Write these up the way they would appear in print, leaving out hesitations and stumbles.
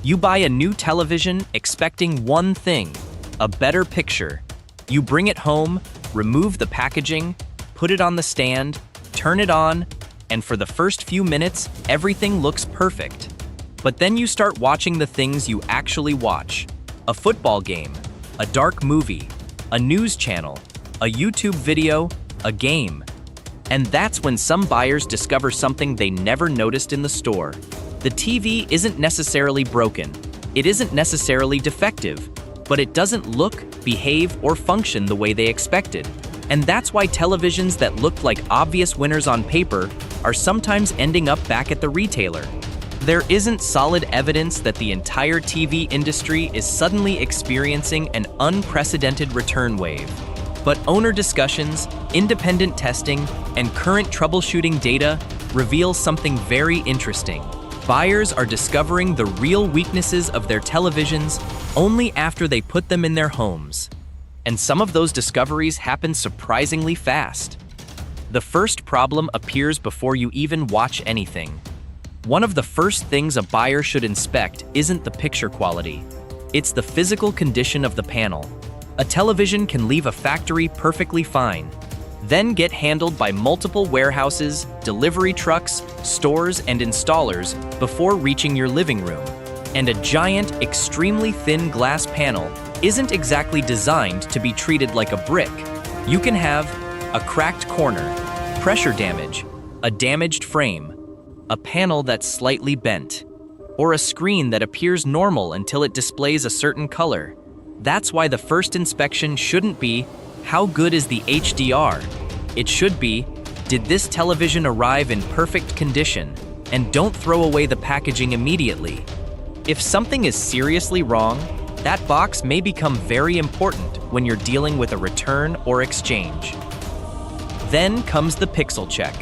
You buy a new television expecting one thing, a better picture. You bring it home, remove the packaging, put it on the stand, turn it on, and for the first few minutes, everything looks perfect. But then you start watching the things you actually watch. A football game, a dark movie, a news channel, a YouTube video, a game. And that's when some buyers discover something they never noticed in the store. The TV isn't necessarily broken. It isn't necessarily defective, but it doesn't look, behave, or function the way they expected. And that's why televisions that looked like obvious winners on paper are sometimes ending up back at the retailer. There isn't solid evidence that the entire TV industry is suddenly experiencing an unprecedented return wave. But owner discussions, independent testing, and current troubleshooting data reveal something very interesting. Buyers are discovering the real weaknesses of their televisions only after they put them in their homes. And some of those discoveries happen surprisingly fast. The first problem appears before you even watch anything. One of the first things a buyer should inspect isn't the picture quality. It's the physical condition of the panel. A television can leave a factory perfectly fine, then get handled by multiple warehouses, delivery trucks, stores, and installers before reaching your living room. And a giant, extremely thin glass panel isn't exactly designed to be treated like a brick. You can have a cracked corner, pressure damage, a damaged frame, a panel that's slightly bent, or a screen that appears normal until it displays a certain color. That's why the first inspection shouldn't be, how good is the HDR? It should be, did this television arrive in perfect condition? And don't throw away the packaging immediately. If something is seriously wrong, that box may become very important when you're dealing with a return or exchange. Then comes the pixel check.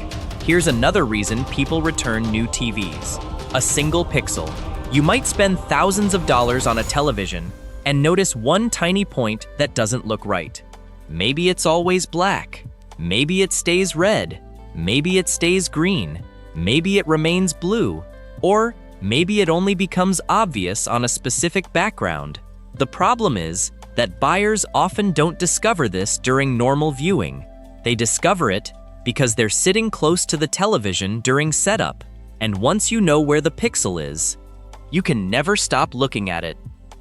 Here's another reason people return new TVs. A single pixel. You might spend thousands of dollars on a television and notice one tiny point that doesn't look right. Maybe it's always black. Maybe it stays red. Maybe it stays green. Maybe it remains blue. Or maybe it only becomes obvious on a specific background. The problem is that buyers often don't discover this during normal viewing. They discover it because they're sitting close to the television during setup. And once you know where the pixel is, you can never stop looking at it.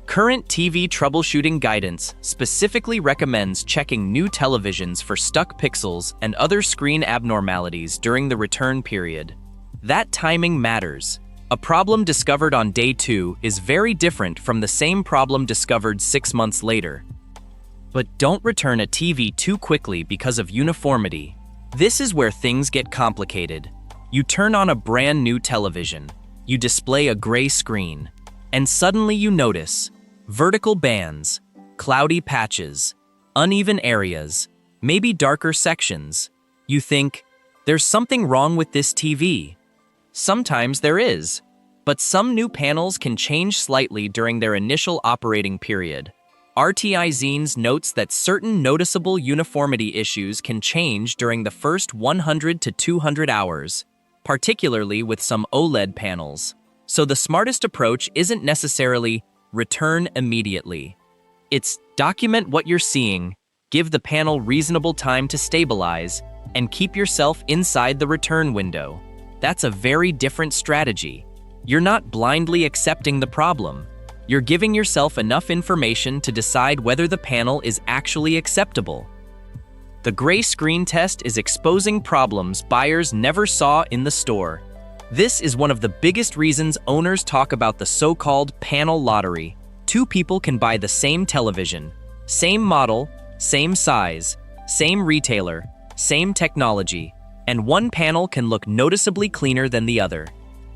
Current TV troubleshooting guidance specifically recommends checking new televisions for stuck pixels and other screen abnormalities during the return period. That timing matters. A problem discovered on day 2 is very different from the same problem discovered 6 months later. But don't return a TV too quickly because of uniformity. This is where things get complicated. You turn on a brand new television. You display a gray screen. And suddenly you notice vertical bands, cloudy patches, uneven areas, maybe darker sections. You think, there's something wrong with this TV. Sometimes there is, but some new panels can change slightly during their initial operating period. RTI Zines notes that certain noticeable uniformity issues can change during the first 100 to 200 hours, particularly with some OLED panels. So the smartest approach isn't necessarily return immediately. It's document what you're seeing, give the panel reasonable time to stabilize, and keep yourself inside the return window. That's a very different strategy. You're not blindly accepting the problem. You're giving yourself enough information to decide whether the panel is actually acceptable. The gray screen test is exposing problems buyers never saw in the store. This is one of the biggest reasons owners talk about the so-called panel lottery. 2 people can buy the same television, same model, same size, same retailer, same technology, and one panel can look noticeably cleaner than the other.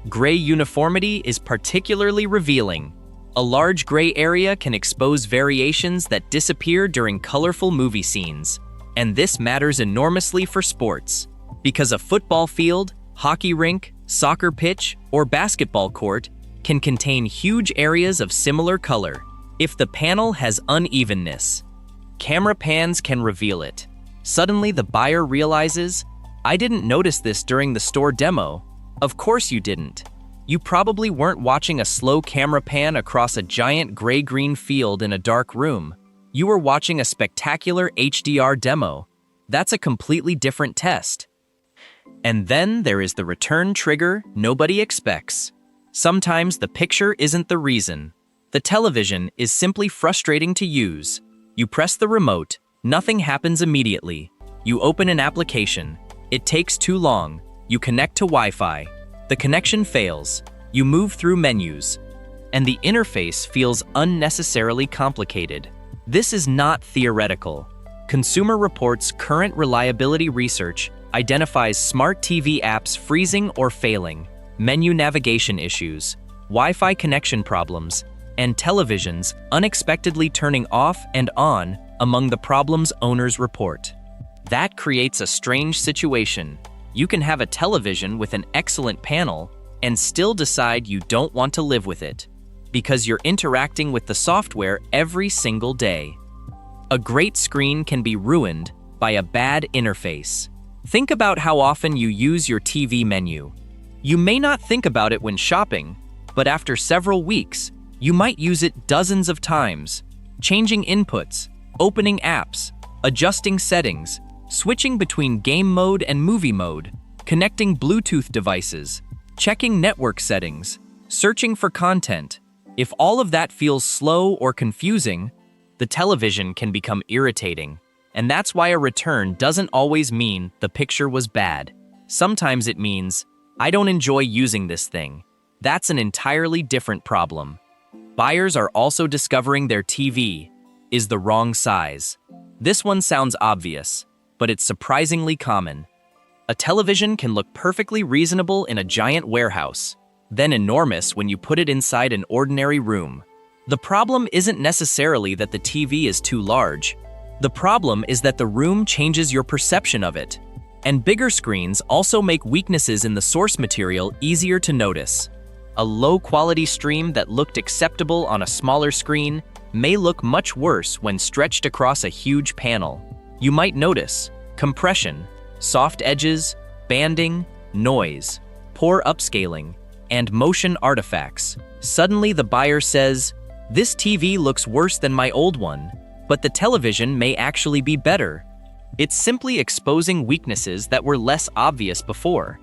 Gray uniformity is particularly revealing. A large gray area can expose variations that disappear during colorful movie scenes. And this matters enormously for sports, because a football field, hockey rink, soccer pitch, or basketball court can contain huge areas of similar color. If the panel has unevenness, camera pans can reveal it. Suddenly the buyer realizes, I didn't notice this during the store demo. Of course you didn't. You probably weren't watching a slow camera pan across a giant gray-green field in a dark room. You were watching a spectacular HDR demo. That's a completely different test. And then there is the return trigger nobody expects. Sometimes the picture isn't the reason. The television is simply frustrating to use. You press the remote, nothing happens immediately. You open an application. It takes too long. You connect to Wi-Fi. The connection fails. You move through menus. And the interface feels unnecessarily complicated. This is not theoretical. Consumer Reports' current reliability research identifies smart TV apps freezing or failing, menu navigation issues, Wi-Fi connection problems, and televisions unexpectedly turning off and on among the problems owners report. That creates a strange situation. You can have a television with an excellent panel and still decide you don't want to live with it because you're interacting with the software every single day. A great screen can be ruined by a bad interface. Think about how often you use your TV menu. You may not think about it when shopping, but after several weeks, you might use it dozens of times, changing inputs, opening apps, adjusting settings, switching between game mode and movie mode, connecting Bluetooth devices, checking network settings, searching for content. If all of that feels slow or confusing, the television can become irritating. And that's why a return doesn't always mean the picture was bad. Sometimes it means, I don't enjoy using this thing. That's an entirely different problem. Buyers are also discovering their TV is the wrong size. This one sounds obvious, but it's surprisingly common. A television can look perfectly reasonable in a giant warehouse, then enormous when you put it inside an ordinary room. The problem isn't necessarily that the TV is too large. The problem is that the room changes your perception of it. And bigger screens also make weaknesses in the source material easier to notice. A low-quality stream that looked acceptable on a smaller screen may look much worse when stretched across a huge panel. You might notice compression, soft edges, banding, noise, poor upscaling, and motion artifacts. Suddenly the buyer says, "This TV looks worse than my old one, but the television may actually be better." It's simply exposing weaknesses that were less obvious before.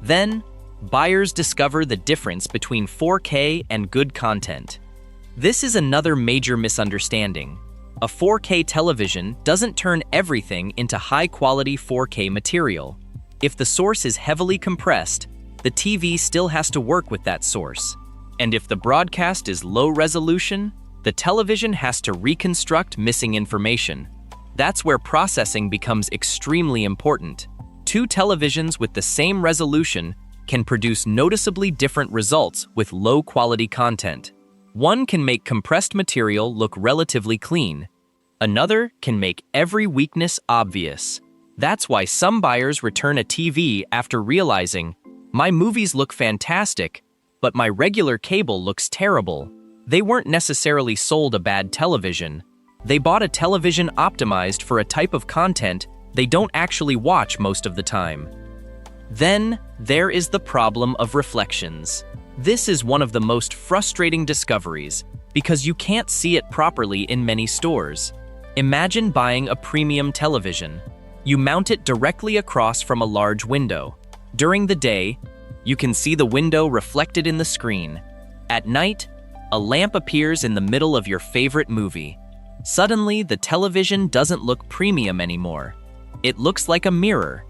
Then, buyers discover the difference between 4K and good content. This is another major misunderstanding. A 4K television doesn't turn everything into high-quality 4K material. If the source is heavily compressed, the TV still has to work with that source. And if the broadcast is low resolution, the television has to reconstruct missing information. That's where processing becomes extremely important. Two televisions with the same resolution can produce noticeably different results with low-quality content. One can make compressed material look relatively clean. Another can make every weakness obvious. That's why some buyers return a TV after realizing, "My movies look fantastic, but my regular cable looks terrible." They weren't necessarily sold a bad television. They bought a television optimized for a type of content they don't actually watch most of the time. Then, there is the problem of reflections. This is one of the most frustrating discoveries because you can't see it properly in many stores. Imagine buying a premium television. You mount it directly across from a large window. During the day, you can see the window reflected in the screen. At night, a lamp appears in the middle of your favorite movie. Suddenly, the television doesn't look premium anymore. It looks like a mirror.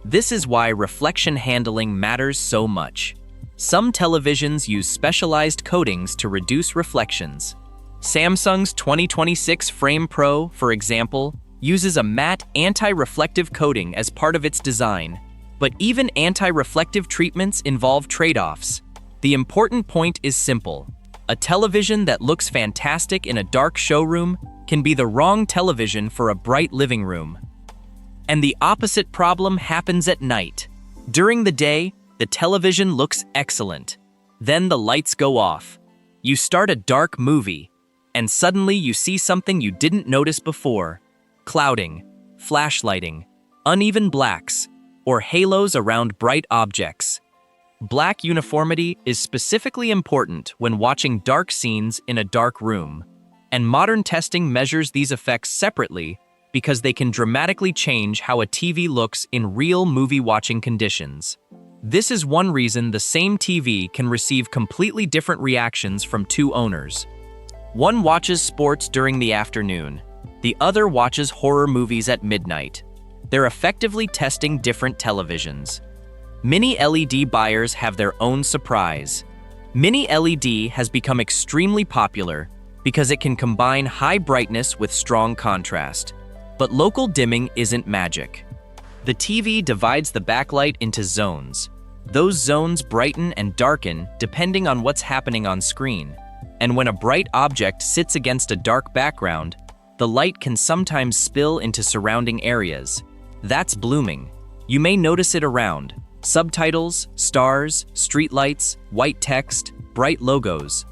This is why reflection handling matters so much. Some televisions use specialized coatings to reduce reflections. Samsung's 2026 Frame Pro, for example, uses a matte anti-reflective coating as part of its design. But even anti-reflective treatments involve trade-offs. The important point is simple. A television that looks fantastic in a dark showroom can be the wrong television for a bright living room. And the opposite problem happens at night. During the day, the television looks excellent. Then the lights go off. You start a dark movie, and suddenly you see something you didn't notice before. Clouding, flashlighting, uneven blacks, or halos around bright objects. Black uniformity is specifically important when watching dark scenes in a dark room, and modern testing measures these effects separately because they can dramatically change how a TV looks in real movie-watching conditions. This is one reason the same TV can receive completely different reactions from two owners. One watches sports during the afternoon, the other watches horror movies at midnight. They're effectively testing different televisions. Mini LED buyers have their own surprise. Mini LED has become extremely popular because it can combine high brightness with strong contrast. But local dimming isn't magic. The TV divides the backlight into zones. Those zones brighten and darken depending on what's happening on screen. And when a bright object sits against a dark background, the light can sometimes spill into surrounding areas. That's blooming. You may notice it around. Subtitles, stars, streetlights, white text, bright logos,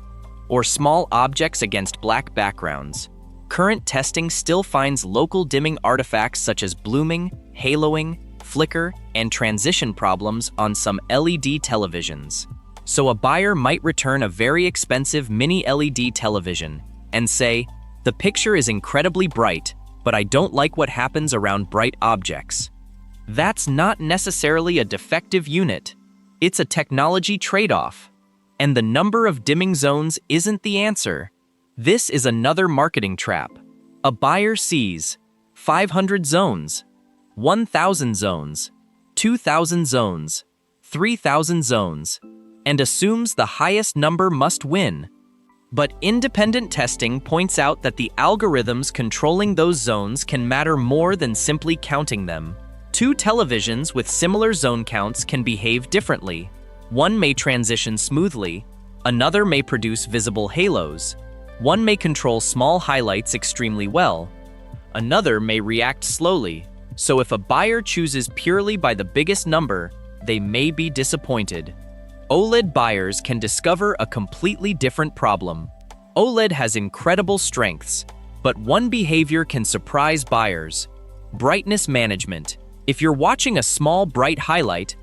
or small objects against black backgrounds. Current testing still finds local dimming artifacts such as blooming, haloing, flicker, and transition problems on some LED televisions. So a buyer might return a very expensive mini LED television and say, "The picture is incredibly bright, but I don't like what happens around bright objects." That's not necessarily a defective unit. It's a technology trade-off. And the number of dimming zones isn't the answer. This is another marketing trap. A buyer sees 500 zones, 1,000 zones, 2,000 zones, 3,000 zones, and assumes the highest number must win. But independent testing points out that the algorithms controlling those zones can matter more than simply counting them. Two televisions with similar zone counts can behave differently. One may transition smoothly, another may produce visible halos. One may control small highlights extremely well. Another may react slowly. So if a buyer chooses purely by the biggest number, they may be disappointed. OLED buyers can discover a completely different problem. OLED has incredible strengths, but one behavior can surprise buyers: brightness management. If you're watching a small bright highlight,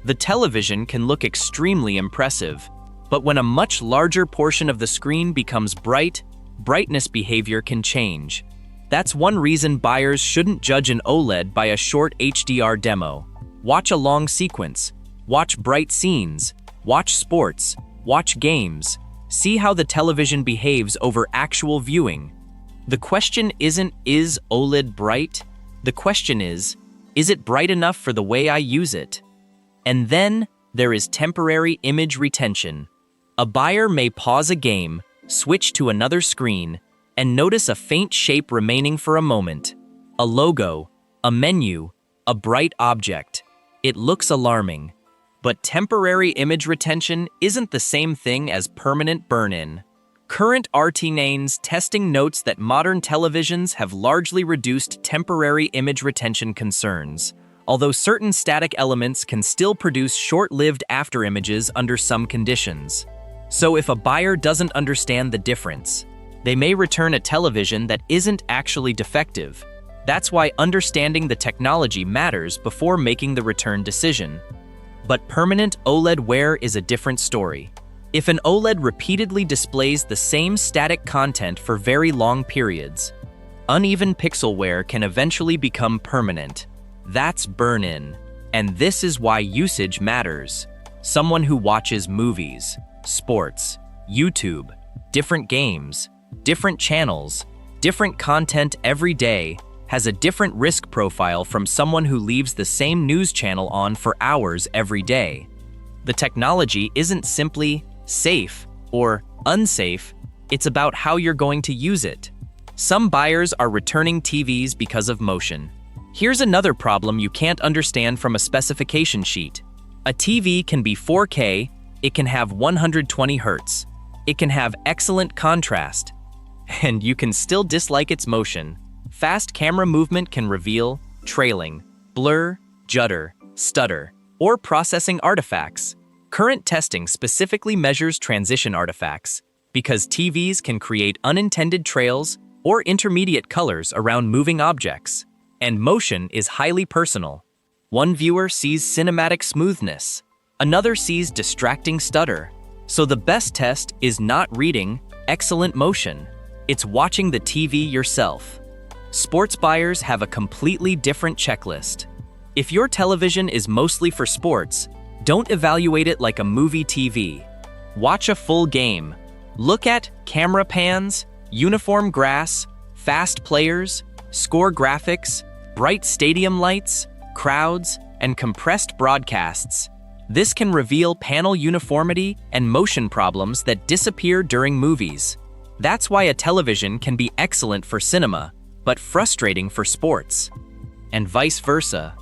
the television can look extremely impressive. But when a much larger portion of the screen becomes bright, brightness behavior can change. That's one reason buyers shouldn't judge an OLED by a short HDR demo. Watch a long sequence, watch bright scenes, watch sports, watch games, see how the television behaves over actual viewing. The question isn't, is OLED bright? The question is it bright enough for the way I use it? And then there is temporary image retention. A buyer may pause a game, switch to another screen, and notice a faint shape remaining for a moment. A logo, a menu, a bright object. It looks alarming. But temporary image retention isn't the same thing as permanent burn-in. Current RT9's testing notes that modern televisions have largely reduced temporary image retention concerns, although certain static elements can still produce short-lived afterimages under some conditions. So if a buyer doesn't understand the difference, they may return a television that isn't actually defective. That's why understanding the technology matters before making the return decision. But permanent OLED wear is a different story. If an OLED repeatedly displays the same static content for very long periods, uneven pixel wear can eventually become permanent. That's burn-in. And this is why usage matters. Someone who watches movies, sports, YouTube, different games, different channels, different content every day has a different risk profile from someone who leaves the same news channel on for hours every day. The technology isn't simply safe or unsafe, it's about how you're going to use it. Some buyers are returning TVs because of motion. Here's another problem you can't understand from a specification sheet. A TV can be 4K, it can have 120 Hz, it can have excellent contrast, and you can still dislike its motion. Fast camera movement can reveal trailing, blur, judder, stutter, or processing artifacts. Current testing specifically measures transition artifacts because TVs can create unintended trails or intermediate colors around moving objects. And motion is highly personal. One viewer sees cinematic smoothness, Another sees distracting stutter. So the best test is not reading excellent motion. It's watching the TV yourself. Sports buyers have a completely different checklist. If your television is mostly for sports, don't evaluate it like a movie TV. Watch a full game. Look at camera pans, uniform grass, fast players, score graphics, bright stadium lights, crowds, and compressed broadcasts. This can reveal panel uniformity and motion problems that disappear during movies. That's why a television can be excellent for cinema, but frustrating for sports. And vice versa.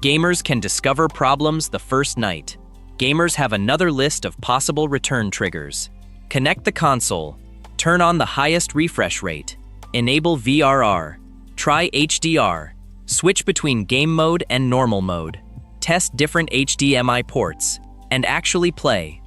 Gamers can discover problems the first night. Gamers have another list of possible return triggers. Connect the console. Turn on the highest refresh rate. Enable VRR. Try HDR. Switch between game mode and normal mode. Test different HDMI ports, and actually play.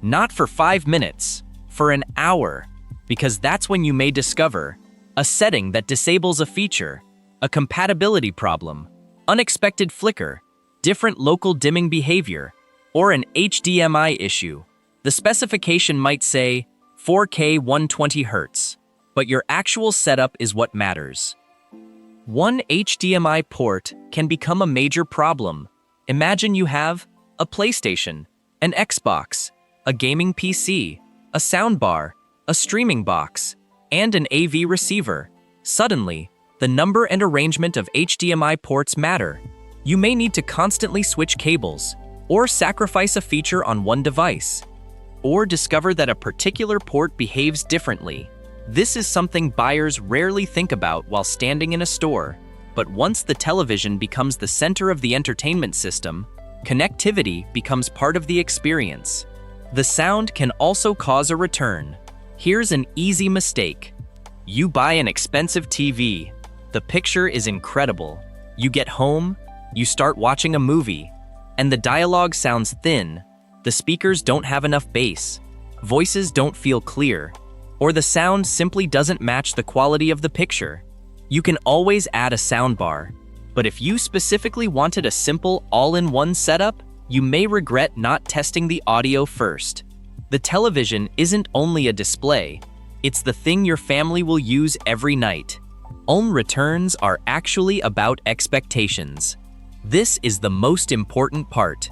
Not for 5 minutes, for an hour, because that's when you may discover a setting that disables a feature, a compatibility problem, unexpected flicker, different local dimming behavior, or an HDMI issue. The specification might say 4K 120 Hz, but your actual setup is what matters. One HDMI port can become a major problem. Imagine you have a PlayStation, an Xbox, a gaming PC, a soundbar, a streaming box, and an AV receiver. Suddenly, the number and arrangement of HDMI ports matter. You may need to constantly switch cables, or sacrifice a feature on one device, or discover that a particular port behaves differently. This is something buyers rarely think about while standing in a store. But once the television becomes the center of the entertainment system, connectivity becomes part of the experience. The sound can also cause a return. Here's an easy mistake. You buy an expensive TV. The picture is incredible. You get home, you start watching a movie, and the dialogue sounds thin. The speakers don't have enough bass. Voices don't feel clear, or the sound simply doesn't match the quality of the picture. You can always add a soundbar, but if you specifically wanted a simple all-in-one setup, you may regret not testing the audio first. The television isn't only a display, it's the thing your family will use every night. OLED returns are actually about expectations. This is the most important part.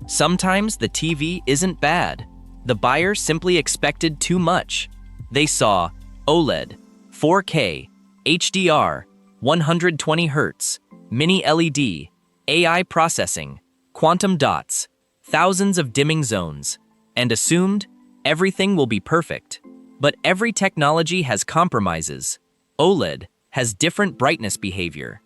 Sometimes the TV isn't bad. The buyer simply expected too much. They saw OLED, 4K, HDR, 120 Hz, mini LED, AI processing, quantum dots, thousands of dimming zones, and assumed everything will be perfect. But every technology has compromises. OLED has different brightness behavior.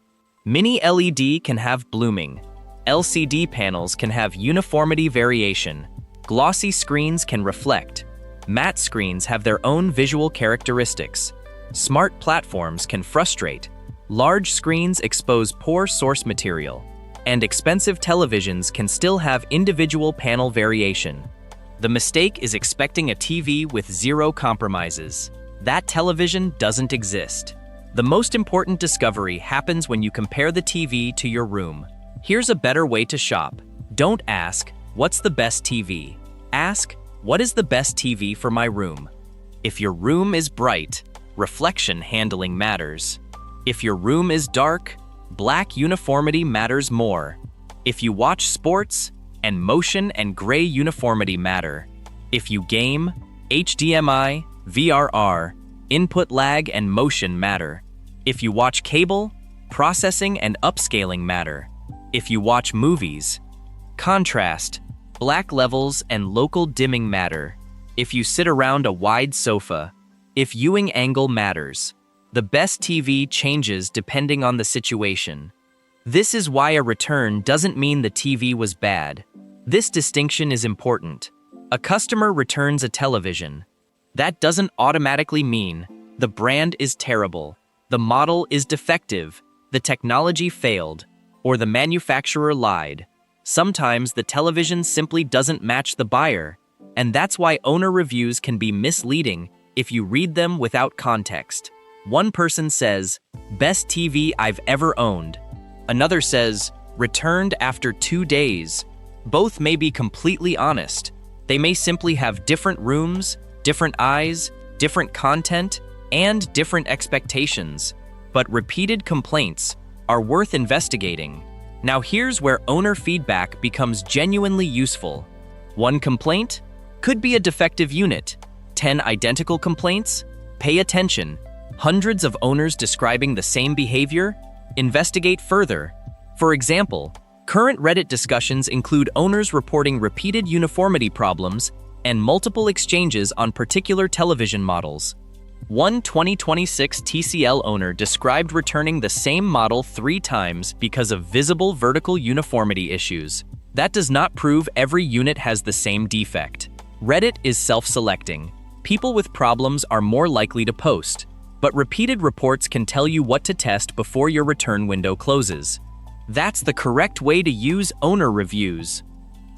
Mini LED can have blooming. LCD panels can have uniformity variation. Glossy screens can reflect. Matte screens have their own visual characteristics. Smart platforms can frustrate. Large screens expose poor source material. And expensive televisions can still have individual panel variation. The mistake is expecting a TV with zero compromises. That television doesn't exist. The most important discovery happens when you compare the TV to your room. Here's a better way to shop. Don't ask, "What's the best TV?" Ask, "What is the best TV for my room?" If your room is bright, reflection handling matters. If your room is dark, black uniformity matters more. If you watch sports, and motion and gray uniformity matter. If you game, HDMI, VRR, input lag and motion matter. If you watch cable, processing and upscaling matter. If you watch movies, contrast, black levels and local dimming matter. If you sit around a wide sofa, if viewing angle matters. The best TV changes depending on the situation. This is why a return doesn't mean the TV was bad. This distinction is important. A customer returns a television. That doesn't automatically mean the brand is terrible, the model is defective, the technology failed, or the manufacturer lied. Sometimes the television simply doesn't match the buyer, and that's why owner reviews can be misleading if you read them without context. One person says, "Best TV I've ever owned." Another says, "Returned after 2 days." Both may be completely honest. They may simply have different rooms, different eyes, different content, and different expectations. But repeated complaints are worth investigating. Now here's where owner feedback becomes genuinely useful. One complaint could be a defective unit. 10 identical complaints? Pay attention. Hundreds of owners describing the same behavior? Investigate further. For example, current Reddit discussions include owners reporting repeated uniformity problems and multiple exchanges on particular television models. One 2026 TCL owner described returning the same model 3 times because of visible vertical uniformity issues. That does not prove every unit has the same defect. Reddit is self-selecting. People with problems are more likely to post, but repeated reports can tell you what to test before your return window closes. That's the correct way to use owner reviews.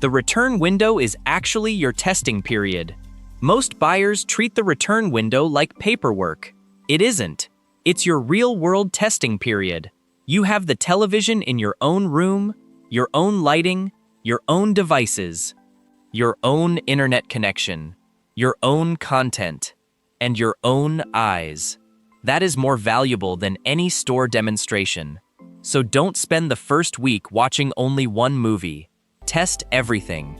The return window is actually your testing period. Most buyers treat the return window like paperwork. It isn't. It's your real-world testing period. You have the television in your own room, your own lighting, your own devices, your own internet connection, your own content, and your own eyes. That is more valuable than any store demonstration. So don't spend the first week watching only one movie. Test everything.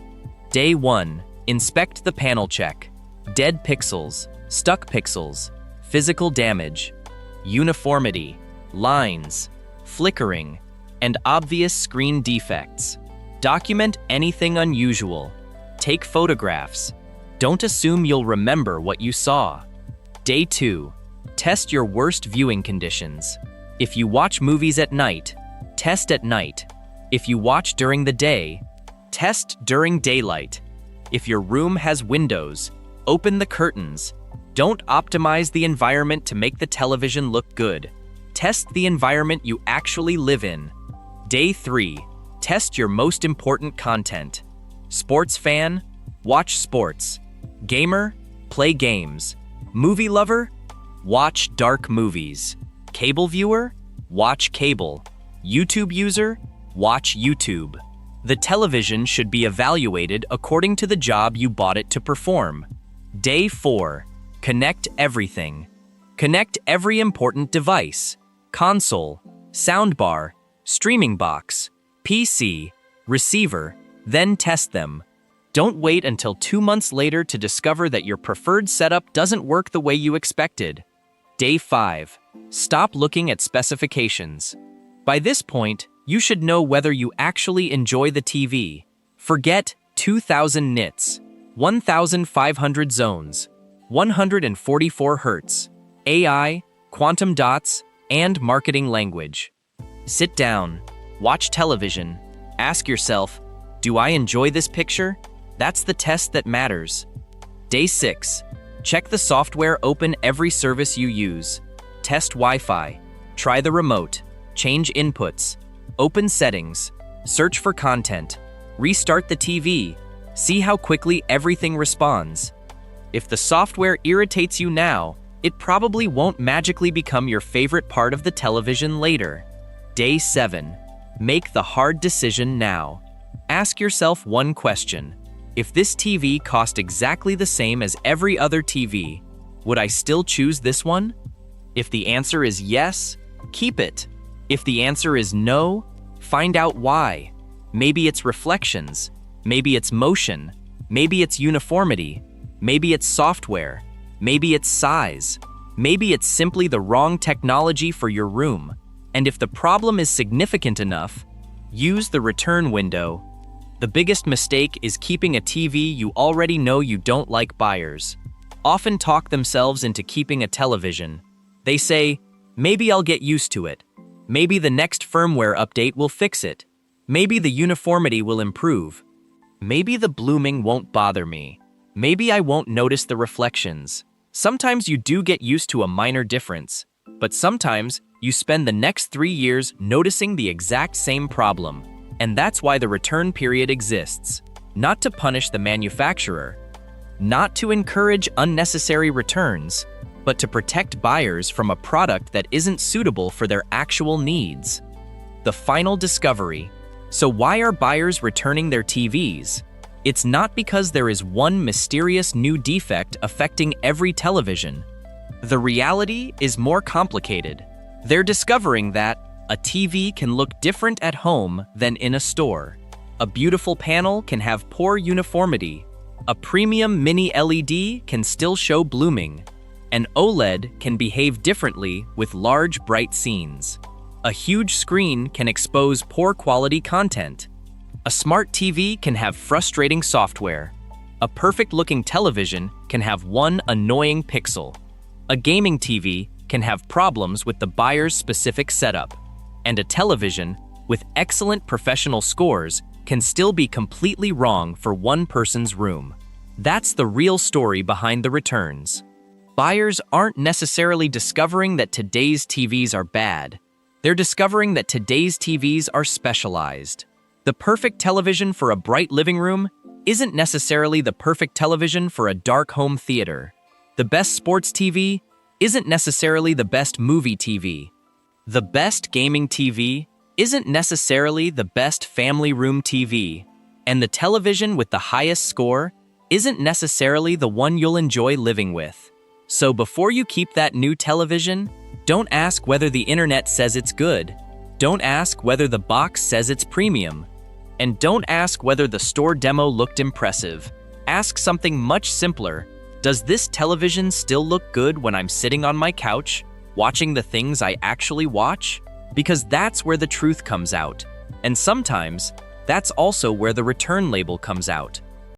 Day 1. Inspect the panel check. Dead pixels, stuck pixels, physical damage, uniformity, lines, flickering, and obvious screen defects. Document anything unusual. Take photographs. Don't assume you'll remember what you saw. Day 2. Test your worst viewing conditions. If you watch movies at night, test at night. If you watch during the day, test during daylight. If your room has windows, open the curtains. Don't optimize the environment to make the television look good. Test the environment you actually live in. Day 3. Test your most important content. Sports fan? Watch sports. Gamer? Play games. Movie lover? Watch dark movies. Cable viewer? Watch cable. YouTube user? Watch YouTube. The television should be evaluated according to the job you bought it to perform. Day 4. Connect everything. Connect every important device. Console, soundbar, streaming box, PC, receiver, then test them. Don't wait until 2 months later to discover that your preferred setup doesn't work the way you expected. Day 5. Stop looking at specifications. By this point, you should know whether you actually enjoy the TV. Forget 2000 nits. 1,500 zones, 144 Hz, AI, quantum dots, and marketing language. Sit down, watch television, ask yourself, do I enjoy this picture? That's the test that matters. Day 6. Check the software, open every service you use. Test Wi-Fi, try the remote, change inputs, open settings, search for content, restart the TV. See how quickly everything responds. If the software irritates you now, it probably won't magically become your favorite part of the television later. Day 7. Make the hard decision now. Ask yourself one question. If this TV cost exactly the same as every other TV, would I still choose this one? If the answer is yes, keep it. If the answer is no, find out why. Maybe it's reflections. Maybe it's motion, maybe it's uniformity, maybe it's software, maybe it's size, maybe it's simply the wrong technology for your room. And if the problem is significant enough, use the return window. The biggest mistake is keeping a TV you already know you don't like. Buyers often talk themselves into keeping a television. They say, maybe I'll get used to it. Maybe the next firmware update will fix it. Maybe the uniformity will improve. Maybe the blooming won't bother me. Maybe I won't notice the reflections. Sometimes you do get used to a minor difference, but sometimes you spend the next 3 years noticing the exact same problem. And that's why the return period exists. Not to punish the manufacturer, not to encourage unnecessary returns, but to protect buyers from a product that isn't suitable for their actual needs. The final discovery: So why are buyers returning their TVs? It's not because there is one mysterious new defect affecting every television. The reality is more complicated. They're discovering that a TV can look different at home than in a store. A beautiful panel can have poor uniformity. A premium mini LED can still show blooming. An OLED can behave differently with large, bright scenes. A huge screen can expose poor quality content. A smart TV can have frustrating software. A perfect-looking television can have one annoying pixel. A gaming TV can have problems with the buyer's specific setup. And a television with excellent professional scores can still be completely wrong for one person's room. That's the real story behind the returns. Buyers aren't necessarily discovering that today's TVs are bad. They're discovering that today's TVs are specialized. The perfect television for a bright living room isn't necessarily the perfect television for a dark home theater. The best sports TV isn't necessarily the best movie TV. The best gaming TV isn't necessarily the best family room TV. And the television with the highest score isn't necessarily the one you'll enjoy living with. So before you keep that new television, don't ask whether the internet says it's good. Don't ask whether the box says it's premium. And don't ask whether the store demo looked impressive. Ask something much simpler. Does this television still look good when I'm sitting on my couch, watching the things I actually watch? Because that's where the truth comes out. And sometimes, that's also where the return label comes out.